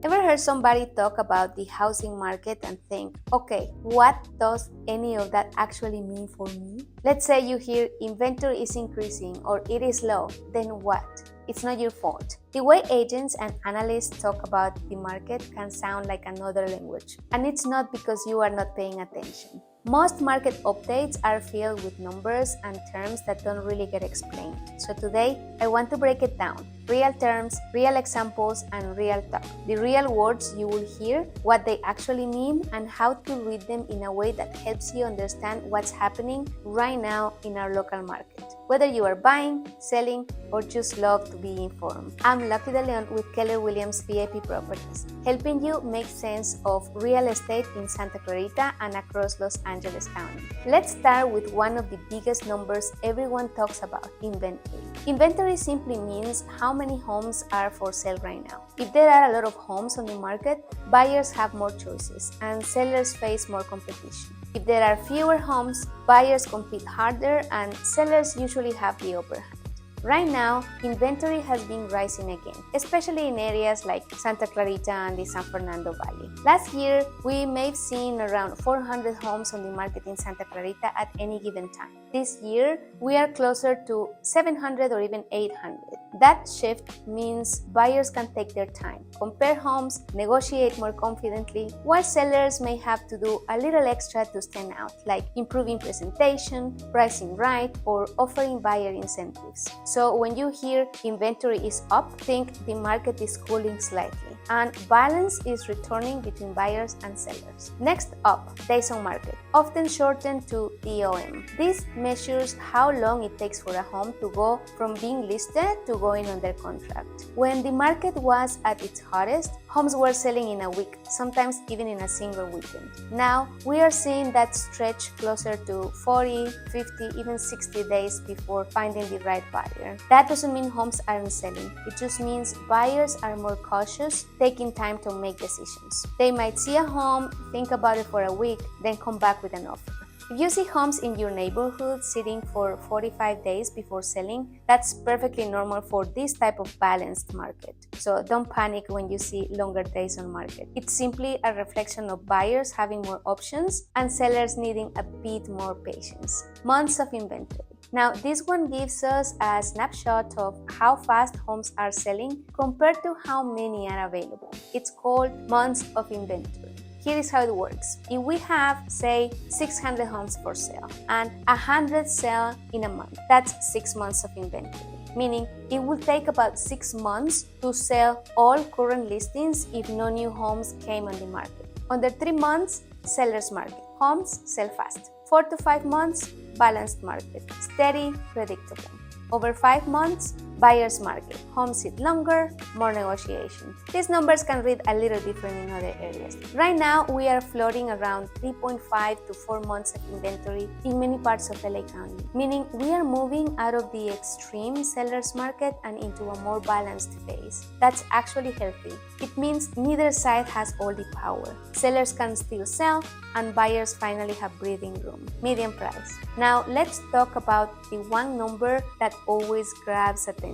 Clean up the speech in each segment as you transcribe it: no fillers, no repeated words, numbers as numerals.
Ever heard somebody talk about the housing market and think, okay, what does any of that actually mean for me? Let's say you hear inventory is increasing or it is low, then what? It's not your fault. The way agents and analysts talk about the market can sound like another language, and it's not because you are not paying attention. Most market updates are filled with numbers and terms that don't really get explained. So today, I want to break it down. Real terms, real examples, and real talk. The real words you will hear, what they actually mean, and how to read them in a way that helps you understand what's happening right now in our local market. Whether you are buying, selling, or just love to be informed. I'm Lucky De Leon with Keller Williams VIP Properties, helping you make sense of real estate in Santa Clarita and across Los Angeles County. Let's start with one of the biggest numbers everyone talks about, inventory. Inventory simply means how many homes are for sale right now. If there are a lot of homes on the market, buyers have more choices and sellers face more competition. If there are fewer homes, buyers compete harder and sellers usually have the upper hand. Right now, inventory has been rising again, especially in areas like Santa Clarita and the San Fernando Valley. Last year, we may have seen around 400 homes on the market in Santa Clarita at any given time. This year, we are closer to 700 or even 800. That shift means buyers can take their time, compare homes, negotiate more confidently, while sellers may have to do a little extra to stand out, like improving presentation, pricing right, or offering buyer incentives. So when you hear inventory is up, think the market is cooling slightly and balance is returning between buyers and sellers. Next up, days on market, often shortened to DOM. This measures how long it takes for a home to go from being listed to going under contract. When the market was at its hottest, homes were selling in a week, sometimes even in a single weekend. Now, we are seeing that stretch closer to 40, 50, even 60 days before finding the right buyer. That doesn't mean homes aren't selling. It just means buyers are more cautious, taking time to make decisions. They might see a home, think about it for a week, then come back with an offer. If you see homes in your neighborhood sitting for 45 days before selling, that's perfectly normal for this type of balanced market. So don't panic when you see longer days on market. It's simply a reflection of buyers having more options and sellers needing a bit more patience. Months of inventory. Now, this one gives us a snapshot of how fast homes are selling compared to how many are available. It's called months of inventory. Here is how it works. If we have, say, 600 homes for sale and 100 sell in a month, that's 6 months of inventory, meaning it will take about 6 months to sell all current listings if no new homes came on the market. Under 3 months, seller's market. Homes sell fast. 4 to 5 months, balanced market. Steady, predictable. Over 5 months, buyer's market. Homes sit longer, more negotiation. These numbers can read a little different in other areas. Right now, we are floating around 3.5 to 4 months of inventory in many parts of LA County, meaning we are moving out of the extreme seller's market and into a more balanced phase. That's actually healthy. It means neither side has all the power. Sellers can still sell, and buyers finally have breathing room. Median price. Now, let's talk about the one number that always grabs attention.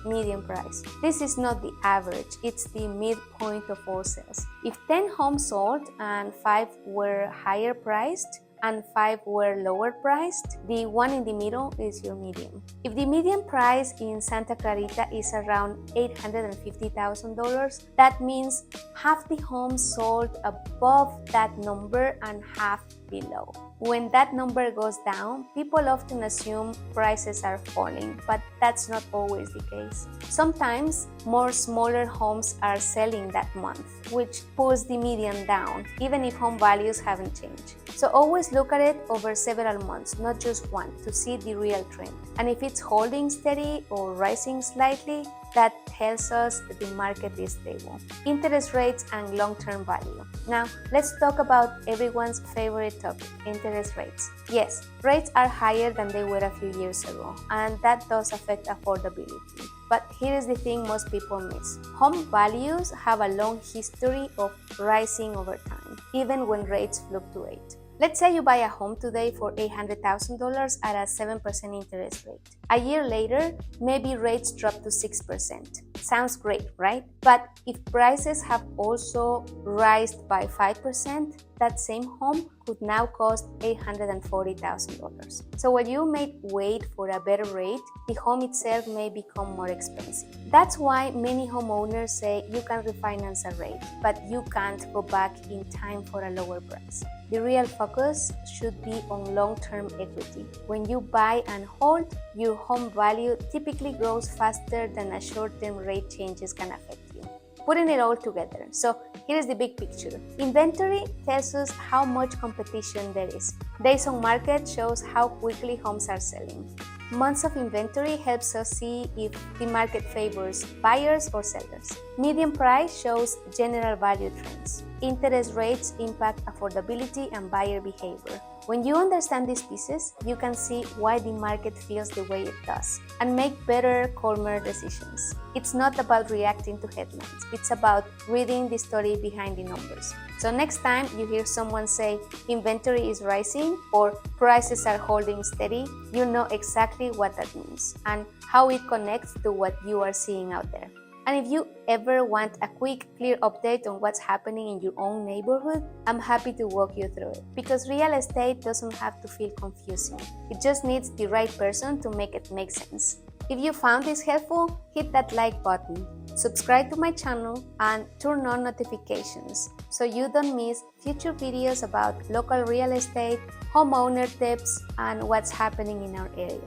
Median price. This is not the average, it's the midpoint of all sales. If 10 homes sold and 5 were higher priced, and 5 were lower priced, the one in the middle is your median. If the median price in Santa Clarita is around $850,000, that means half the homes sold above that number and half below. When that number goes down, people often assume prices are falling, but that's not always the case. Sometimes more smaller homes are selling that month, which pulls the median down, even if home values haven't changed. So always look at it over several months, not just one, to see the real trend. And if it's holding steady or rising slightly, that tells us that the market is stable. Interest rates and long-term value. Now, let's talk about everyone's favorite topic, interest rates. Yes, rates are higher than they were a few years ago, and that does affect affordability. But here is the thing most people miss. Home values have a long history of rising over time, even when rates fluctuate. Let's say you buy a home today for $800,000 at a 7% interest rate. A year later, maybe rates drop to 6%. Sounds great, right? But if prices have also risen by 5%, that same home could now cost $840,000. So while you may wait for a better rate, the home itself may become more expensive. That's why many homeowners say you can refinance a rate, but you can't go back in time for a lower price. The real focus should be on long-term equity. When you buy and hold, your home value typically grows faster than a short-term rate changes can affect you. Putting it all together. So here is the big picture. Inventory tells us how much competition there is. Days on market shows how quickly homes are selling. Months of inventory helps us see if the market favors buyers or sellers. Median price shows general value trends. Interest rates impact affordability and buyer behavior. When you understand these pieces, you can see why the market feels the way it does and make better, calmer decisions. It's not about reacting to headlines. It's about reading the story behind the numbers. So next time you hear someone say inventory is rising or prices are holding steady, you know exactly what that means and how it connects to what you are seeing out there. And if you ever want a quick, clear update on what's happening in your own neighborhood, I'm happy to walk you through it. Because real estate doesn't have to feel confusing. It just needs the right person to make it make sense. If you found this helpful, hit that like button, subscribe to my channel, and turn on notifications so you don't miss future videos about local real estate, homeowner tips, and what's happening in our area.